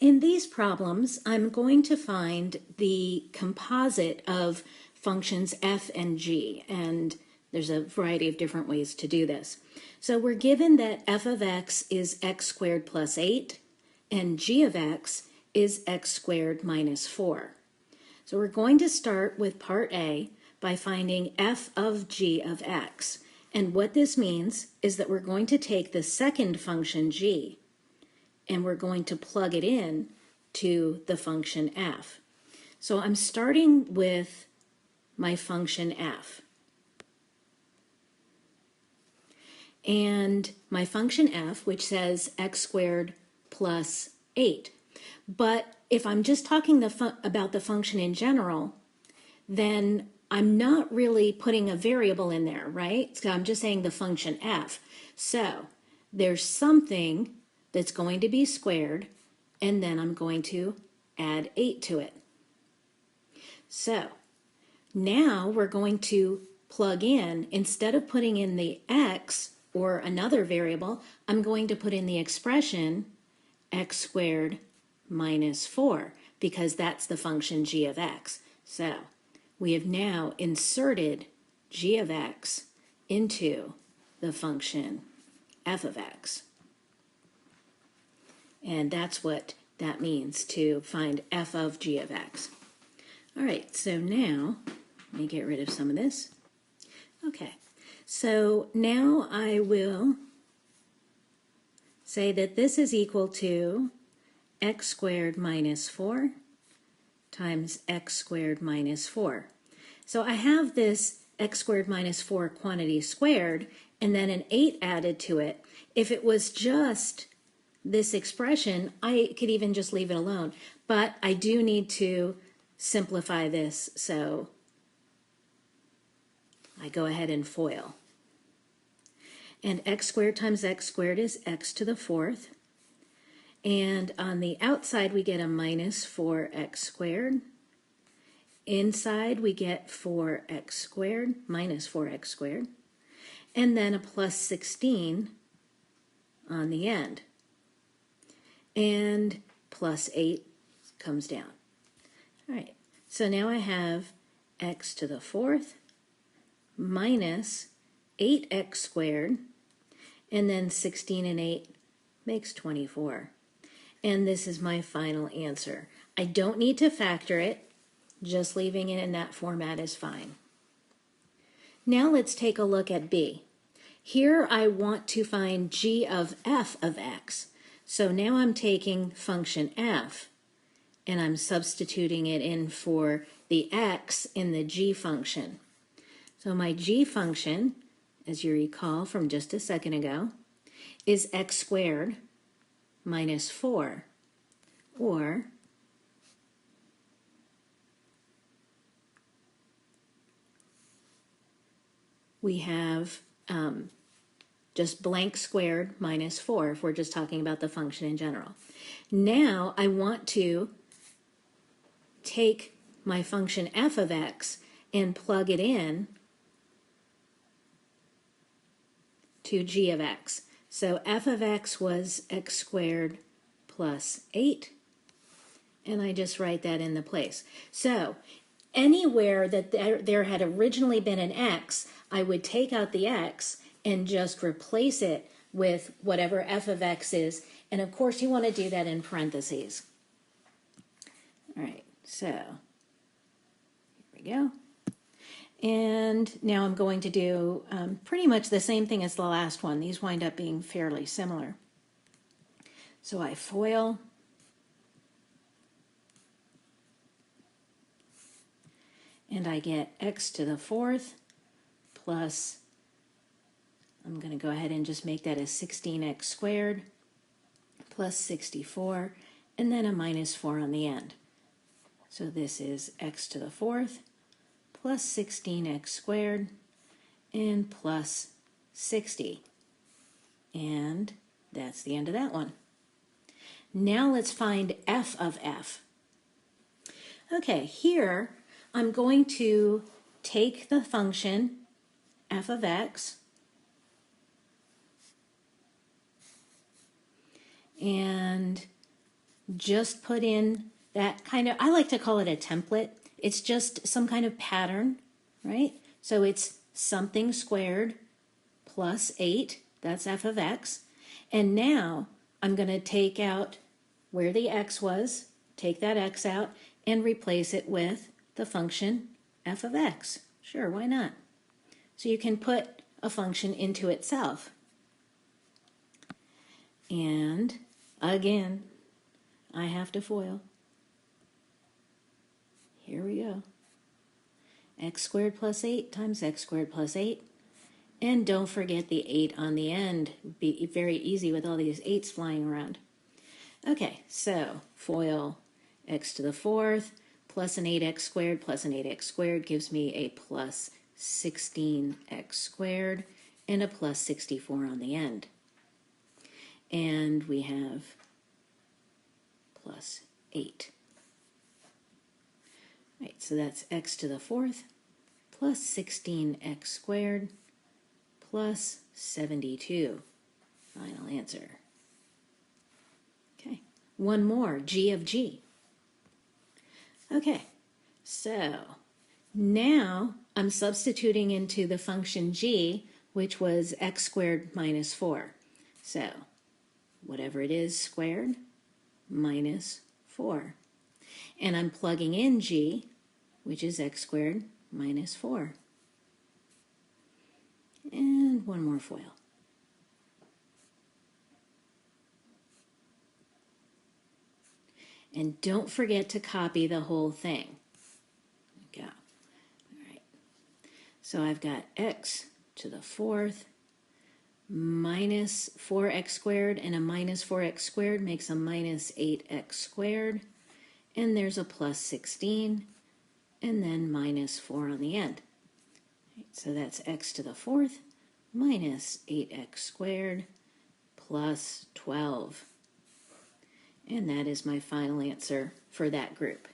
In these problems, I'm going to find the composite of functions f and g, and there's a variety of different ways to do this. So we're given that f of x is x squared plus 8, and g of x is x squared minus 4. So we're going to start with part A by finding f of g of x. And what this means is that we're going to take the second function g, and we're going to plug it in to the function f. So I'm starting with my function f. And my function f, which says x squared plus 8. But if I'm just talking about the function in general, then I'm not really putting a variable in there, right? So I'm just saying the function f. So there's something that's going to be squared, and then I'm going to add 8 to it. So now we're going to plug in, instead of putting in the x or another variable, I'm going to put in the expression x squared minus 4, because that's the function g of x. So we have now inserted g of x into the function f of x. And that's what that means to find f of g of x. All right, so now, let me get rid of some of this. Okay, so now I will say that this is equal to x squared minus 4 times x squared minus 4. So I have this x squared minus 4 quantity squared, and then an 8 added to it. If it was just this expression, I could even just leave it alone. But I do need to simplify this, so I go ahead and FOIL. And x squared times x squared is x to the 4th. And on the outside, we get a minus 4x squared. Inside, we get 4x squared, minus 4x squared. And then a plus 16 on the end. And plus 8 comes down. All right, so now I have x to the 4th minus 8x squared, and then 16 and 8 makes 24. And this is my final answer. I don't need to factor it, just leaving it in that format is fine. Now let's take a look at B. Here I want to find g of f of x. So now I'm taking function f, and I'm substituting it in for the x in the g function. So my g function, as you recall from just a second ago, is x squared minus 4, or we have just blank squared minus 4 if we're just talking about the function in general. Now I want to take my function f of x and plug it in to g of x. So f of x was x squared plus 8, and I just write that in the place. So anywhere that there had originally been an x, I would take out the x and just replace it with whatever f of x is. And of course, you want to do that in parentheses. All right, so here we go. And now I'm going to do pretty much the same thing as the last one. These wind up being fairly similar. So I FOIL. And I get x to the 4th plus, I'm going to go ahead and just make that as 16x squared plus 64, and then a minus 4 on the end. So this is x to the 4th plus 16x squared and plus 60. And that's the end of that one. Now let's find f of f. Okay, here I'm going to take the function f of x and just put in that kind of, I like to call it a template. It's just some kind of pattern, right? So it's something squared plus 8, that's f of x. And now I'm going to take out where the x was, take that x out, and replace it with the function f of x. Sure, why not? So you can put a function into itself. And again, I have to FOIL. Here we go. X squared plus 8 times x squared plus 8. And don't forget the 8 on the end. Be very easy with all these 8s flying around. Okay, so FOIL x to the 4th plus an 8x squared plus an 8x squared gives me a plus 16x squared and a plus 64 on the end. And we have plus 8. Right, so that's x to the 4th plus 16x squared plus 72. Final answer. Okay, one more, g of g. Okay, so now I'm substituting into the function g, which was x squared minus 4. So whatever it is squared minus 4. And I'm plugging in g, which is x squared minus 4. And one more FOIL. And don't forget to copy the whole thing. There we go. All right. So I've got x to the 4th minus 4x squared, and a minus 4x squared makes a minus 8x squared. And there's a plus 16, and then minus 4 on the end. Right, so that's x to the 4th minus 8x squared plus 12. And that is my final answer for that group.